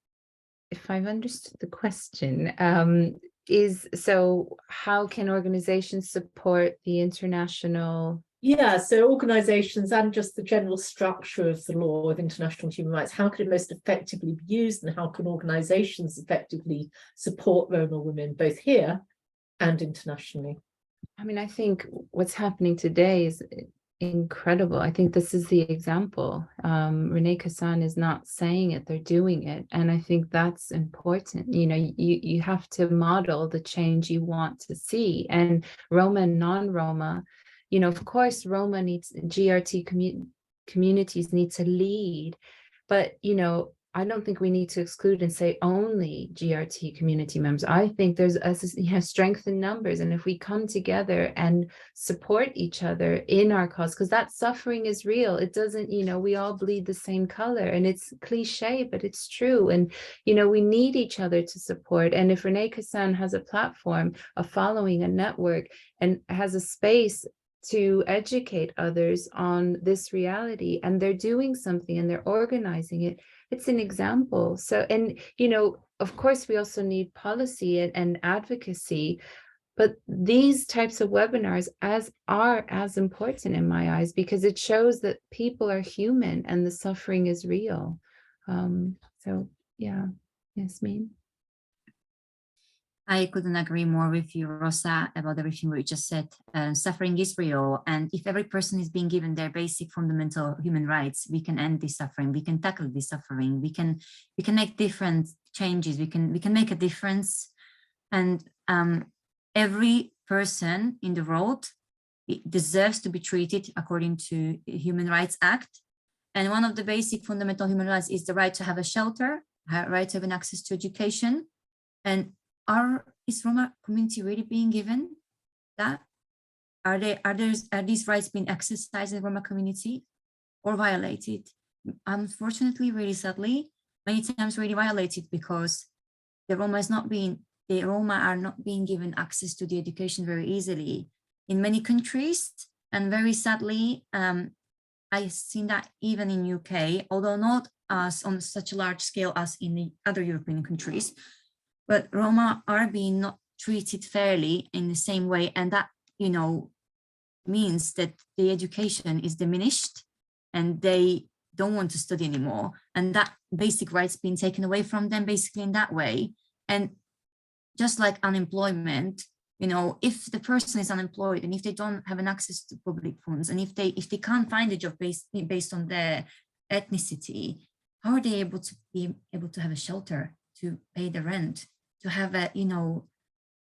if I've understood the question, so how can organizations support the international? Yeah, so organizations and just the general structure of the law of international human rights, how can it most effectively be used, and how can organizations effectively support Roma women both here and internationally? I mean, I think what's happening today is incredible. I think this is the example. René Cassin is not saying it, they're doing it. And I think that's important. You have to model the change you want to see. And Roma and non-Roma, of course, Roma needs GRT communities need to lead. But, you know, I don't think we need to exclude and say only GRT community members. I think there's a strength in numbers. And if we come together and support each other in our cause, because that suffering is real. It doesn't, you know, we all bleed the same color, and it's cliche, but it's true. And, you know, we need each other to support. And if René Cassin has a platform, a following, a network, and has a space to educate others on this reality, and they're doing something and they're organizing it, it's an example. So, and, you know, of course, we also need policy and advocacy, but these types of webinars are as important in my eyes, because it shows that people are human and the suffering is real. So, yeah, Yassmin. I couldn't agree more with you, Rosa, about everything we just said. Suffering is real, and if every person is being given their basic fundamental human rights, we can end this suffering. We can tackle this suffering. We can make different changes. We can make a difference, and every person in the world deserves to be treated according to the Human Rights Act. And one of the basic fundamental human rights is the right to have a shelter, right to have an access to education, and is Roma community really being given that? Are these rights being exercised in the Roma community or violated? Unfortunately, really sadly, many times really violated, because the Roma are not being given access to the education very easily in many countries. And very sadly, I've seen that even in UK, although not as on such a large scale as in the other European countries. But Roma are being not treated fairly in the same way. And that, you know, means that the education is diminished and they don't want to study anymore. And that basic rights being taken away from them basically in that way. And just like unemployment, you know, if the person is unemployed and if they don't have an access to public funds, and if they can't find a job based on their ethnicity, how are they able to have a shelter, to pay the rent, to have a, you know,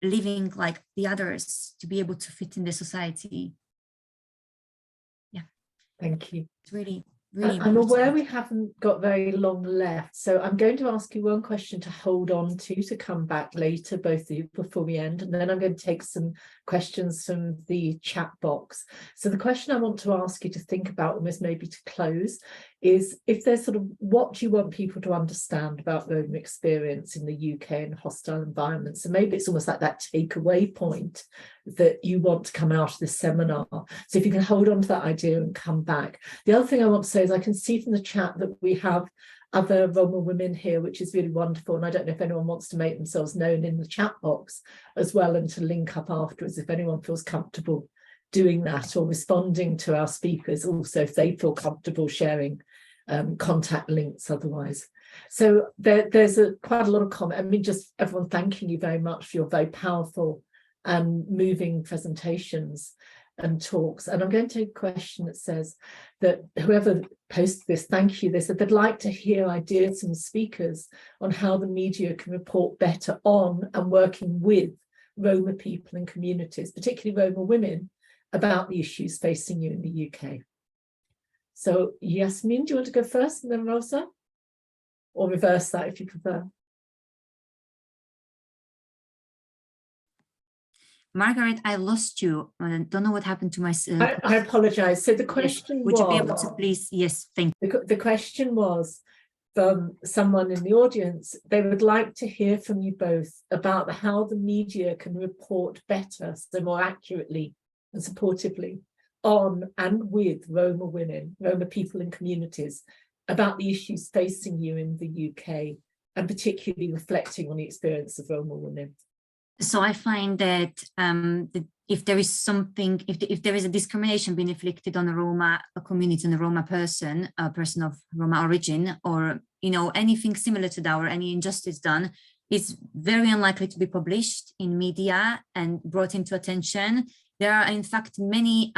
living like the others, to be able to fit in the society? Yeah. Thank you. It's really I'm aware we haven't got very long left, so I'm going to ask you one question to hold on to come back later, both of you, before we end, and then I'm going to take some questions from the chat box. So the question I want to ask you to think about, almost maybe to close, is if there's sort of, what do you want people to understand about Roma experience in the UK and hostile environments? So maybe it's almost like that takeaway point that you want to come out of this seminar. So if you can hold on to that idea and come back. The other thing I want to say is I can see from the chat that we have other Roma women here, which is really wonderful. And I don't know if anyone wants to make themselves known in the chat box as well, and to link up afterwards if anyone feels comfortable doing that, or responding to our speakers also if they feel comfortable sharing contact links otherwise. So there's quite a lot of comment. I mean, just everyone thanking you very much for your very powerful and moving presentations and talks. And I'm going to take a question that says that whoever posted this, thank you, they said they'd like to hear ideas from speakers on how the media can report better on and working with Roma people and communities, particularly Roma women, about the issues facing you in the UK. So Yassmin, do you want to go first and then Rosa? Or reverse that if you prefer. Margaret, I lost you. I don't know what happened to my... I apologize. So the question was... Would you be able to please... Yes, thank you. The question was from someone in the audience. They would like to hear from you both about how the media can report better, so more accurately and supportively, on and with Roma women, Roma people and communities, about the issues facing you in the UK, and particularly reflecting on the experience of Roma women. So I find that if there is something, if there is a discrimination being inflicted on a Roma community, on a Roma person, a person of Roma origin, or, you know, anything similar to that, or any injustice done, it's very unlikely to be published in media and brought into attention. There are, in fact, many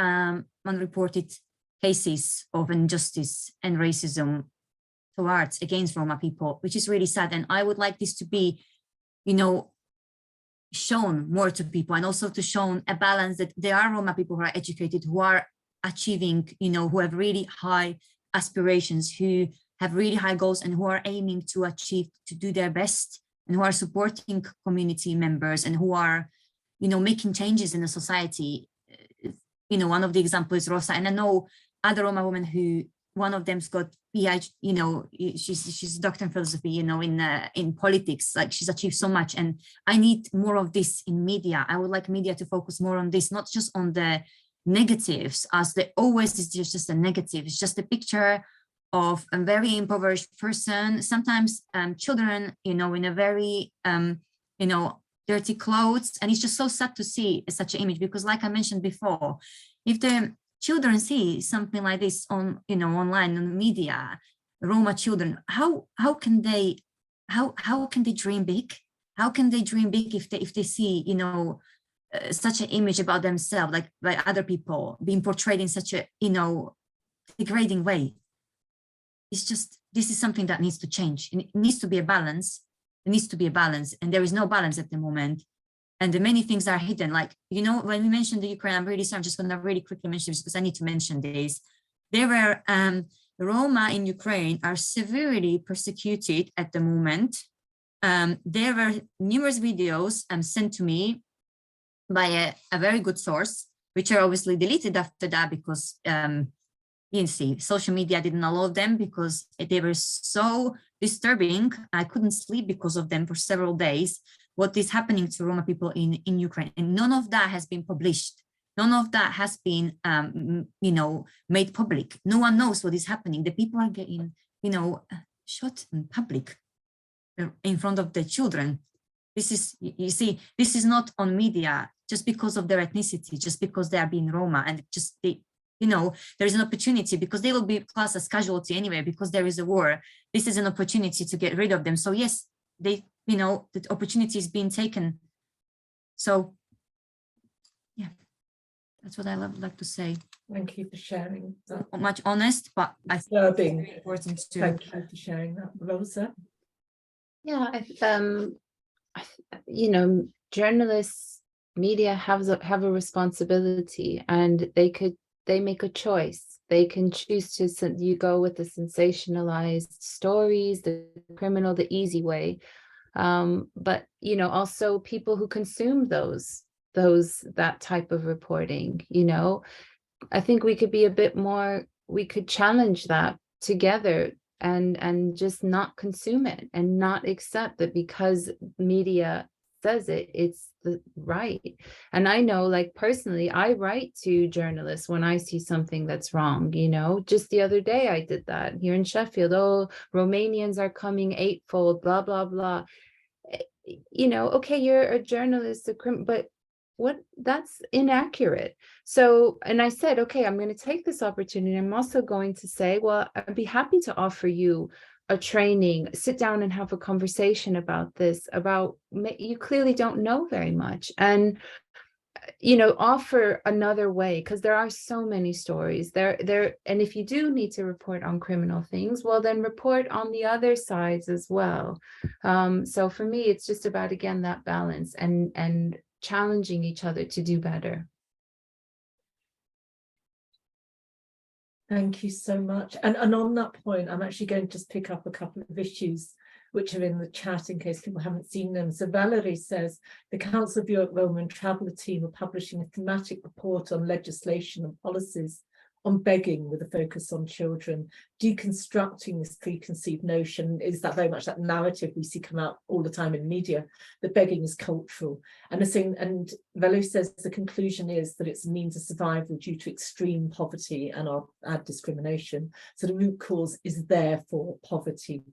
unreported cases of injustice and racism towards against Roma people, which is really sad. And I would like this to be, you know, shown more to people, and also to show a balance that there are Roma people who are educated, who are achieving, who have really high aspirations, who have really high goals, and who are aiming to achieve, to do their best, and who are supporting community members, and who are, making changes in the society. One of the examples is Rosa, and I know other Roma women who, one of them's got PhD, she's a doctor in philosophy, in politics, like she's achieved so much. And I need more of this in media. I would like media to focus more on this, not just on the negatives, as there always is just a negative. It's just a picture of a very impoverished person, sometimes children, in a very, dirty clothes. And it's just so sad to see such an image, because like I mentioned before, if the children see something like this on, online, on media, Roma children, how can they dream big? How can they dream big if they see, such an image about themselves, like by other people being portrayed in such a, degrading way? It's just, this is something that needs to change. It needs to be a balance. There needs to be a balance, and there is no balance at the moment. And the many things are hidden. Like, when we mentioned the Ukraine, I'm really sorry, I'm just going to really quickly mention this because I need to mention this. There were Roma in Ukraine are severely persecuted at the moment. There were numerous videos sent to me by a very good source, which are obviously deleted after that because social media didn't allow them because they were so disturbing. I couldn't sleep because of them for several days. What is happening to Roma people in Ukraine, and none of that has been published. None of that has been, made public. No one knows what is happening. The people are getting, shot in public in front of the children. This is, you see, this is not on media just because of their ethnicity, just because they are being Roma, and just there is an opportunity because they will be classed as casualty anyway, because there is a war. This is an opportunity to get rid of them. So yes, the opportunity is being taken. So yeah, that's what I like to say. Thank you for sharing that. Not much honest, but I think it's important to. Thank you for sharing that, Rosa. Yeah, journalists, media have a responsibility, and they make a choice. They can choose to, you go with the sensationalized stories, the criminal, the easy way. But, also people who consume that type of reporting, I think we could be a bit more, we could challenge that together and just not consume it and not accept that because media says it's the right. And I know, like, personally, I write to journalists when I see something that's wrong. Just the other day I did that here in Sheffield. Oh, Romanians are coming eightfold, blah blah blah. Okay, you're a journalist, but that's inaccurate. So, and I said, okay, I'm going to take this opportunity. I'm also going to say, well, I'd be happy to offer you a training, sit down and have a conversation about this, about, you clearly don't know very much, and offer another way, because there are so many stories there. And if you do need to report on criminal things, well, then report on the other sides as well. So for me, it's just about, again, that balance and challenging each other to do better. Thank you so much. And on that point, I'm actually going to just pick up a couple of issues which are in the chat in case people haven't seen them. So Valerie says, the Council of Europe Roma and Traveller team are publishing a thematic report on legislation and policies on begging with a focus on children, deconstructing this preconceived notion. Is that very much that narrative we see come out all the time in media, that begging is cultural. And Valerie says the conclusion is that it's a means of survival due to extreme poverty and our discrimination. So the root cause is therefore poverty.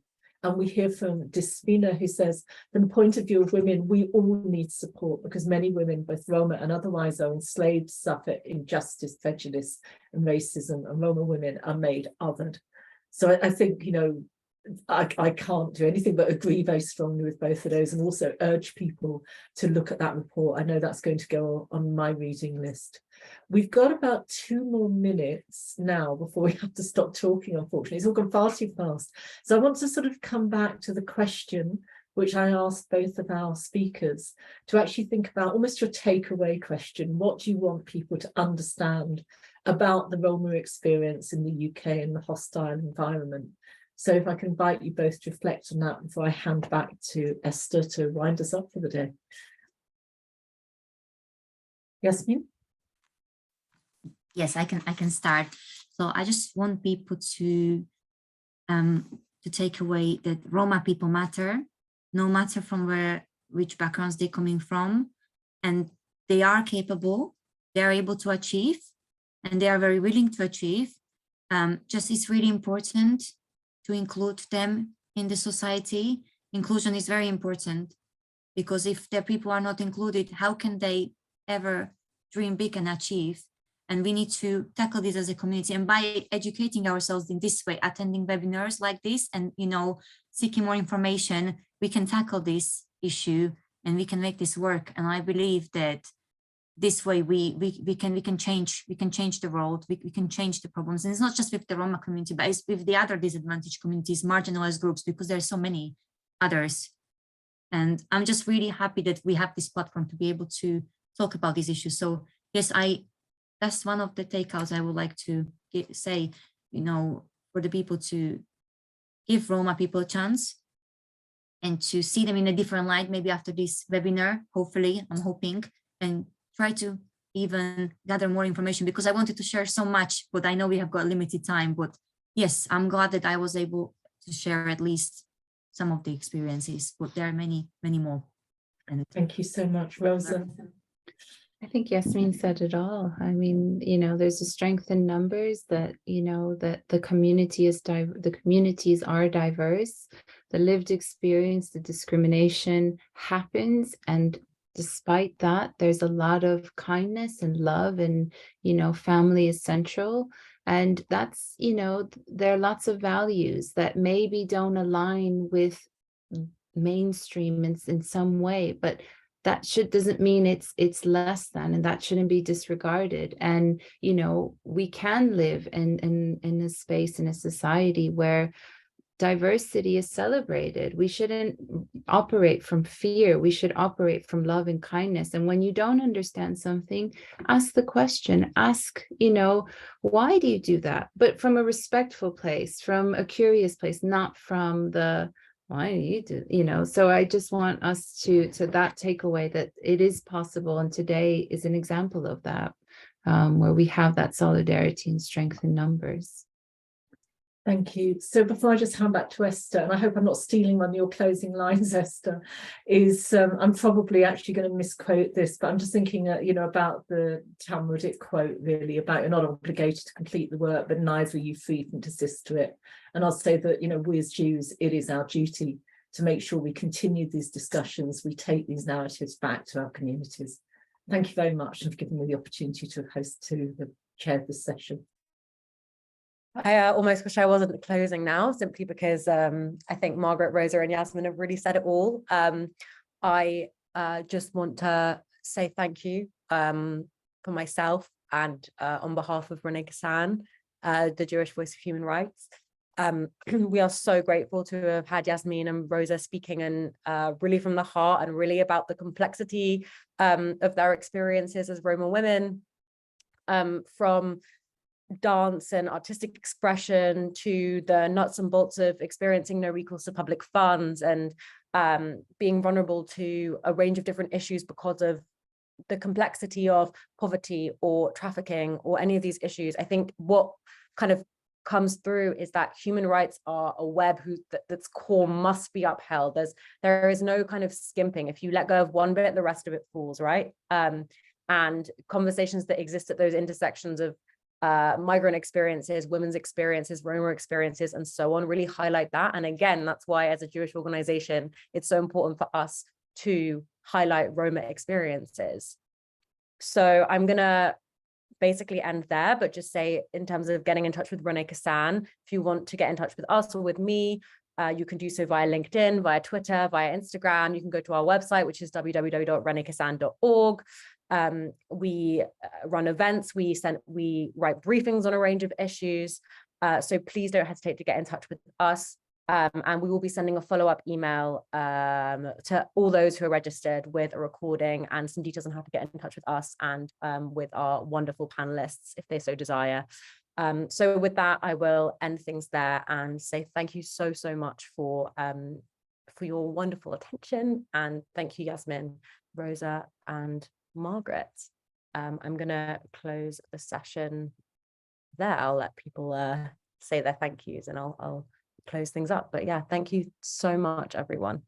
And we hear from Despina, who says, from the point of view of women, we all need support because many women, both Roma and otherwise, are enslaved, suffer injustice, prejudice, and racism, and Roma women are made othered. So I think, I can't do anything but agree very strongly with both of those, and also urge people to look at that report. I know that's going to go on my reading list. We've got about 2 more minutes now before we have to stop talking, unfortunately. It's all gone far too fast. So I want to sort of come back to the question which I asked both of our speakers, to actually think about almost your takeaway question. What do you want people to understand about the Roma experience in the UK and the hostile environment. So if I can invite you both to reflect on that before I hand back to Esther to wind us up for the day. Yassmin? Yes, I can start. So I just want people to take away that Roma people matter, no matter from which backgrounds they're coming from, and they are capable, they are able to achieve, and they are very willing to achieve. Just it's really important to include them in the society. Inclusion is very important, because if their people are not included, how can they ever dream big and achieve? And we need to tackle this as a community, and by educating ourselves in this way, attending webinars like this, and seeking more information, we can tackle this issue and we can make this work. And I believe that this way we can change the world, we can change the problems. And it's not just with the Roma community, but it's with the other disadvantaged communities, marginalized groups, because there are so many others. And I'm just really happy that we have this platform to be able to talk about these issues. So yes, that's one of the takeouts I would like to say, for the people, to give Roma people a chance and to see them in a different light, maybe after this webinar, hopefully, I'm hoping, and try to even gather more information, because I wanted to share so much, but I know we have got limited time. But yes, I'm glad that I was able to share at least some of the experiences, but there are many, many more. And thank you so much, Rosa. I think Yassmin said it all. I mean, there's a strength in numbers that, that the communities are diverse. The lived experience, the discrimination happens. And despite that, there's a lot of kindness and love, and, family is central. And that's, there are lots of values that maybe don't align with mainstream in some way, but that doesn't mean it's less than, and that shouldn't be disregarded. And we can live in a space, in a society where diversity is celebrated. We shouldn't operate from fear. We should operate from love and kindness. And when you don't understand something, ask the question. Ask, why do you do that? But from a respectful place, from a curious place, not from the why do you do, so I just want us to that takeaway that it is possible. And today is an example of that, where we have that solidarity and strength in numbers. Thank you. So before I just hand back to Esther, and I hope I'm not stealing one of your closing lines, Esther, is I'm probably actually going to misquote this, but I'm just thinking, about the Talmudic quote, really, about you're not obligated to complete the work, but neither are you free from to assist to it. And I'll say that, we as Jews, it is our duty to make sure we continue these discussions, we take these narratives back to our communities. Thank you very much for giving me the opportunity to chair this session. I almost wish I wasn't closing now, simply because I think Margaret, Rosa, and Yassmin have really said it all. I just want to say thank you for myself and on behalf of René Cassin, the Jewish Voice of Human Rights. We are so grateful to have had Yassmin and Rosa speaking, and really from the heart, and really about the complexity of their experiences as Roma women, from dance and artistic expression to the nuts and bolts of experiencing no recourse to public funds, and being vulnerable to a range of different issues because of the complexity of poverty or trafficking or any of these issues. I think what kind of comes through is that human rights are a web that's core must be upheld. There is no kind of skimping. If you let go of one bit, the rest of it falls, right? And conversations that exist at those intersections of migrant experiences, women's experiences, Roma experiences, and so on, really highlight that. And again, that's why as a Jewish organization, it's so important for us to highlight Roma experiences. So I'm gonna basically end there, but just say, in terms of getting in touch with René Cassin, if you want to get in touch with us or with me, you can do so via LinkedIn, via Twitter, via Instagram. You can go to our website, which is www.renecassin.org. We run events, we write briefings on a range of issues. So please don't hesitate to get in touch with us. And we will be sending a follow-up email to all those who are registered with a recording, and some details on how to get in touch with us and with our wonderful panelists if they so desire. So with that, I will end things there and say thank you so much for your wonderful attention, and thank you, Yassmin, Rosa, and Margaret. I'm gonna close the session there. I'll let people say their thank yous, and I'll close things up. But yeah, thank you so much, everyone.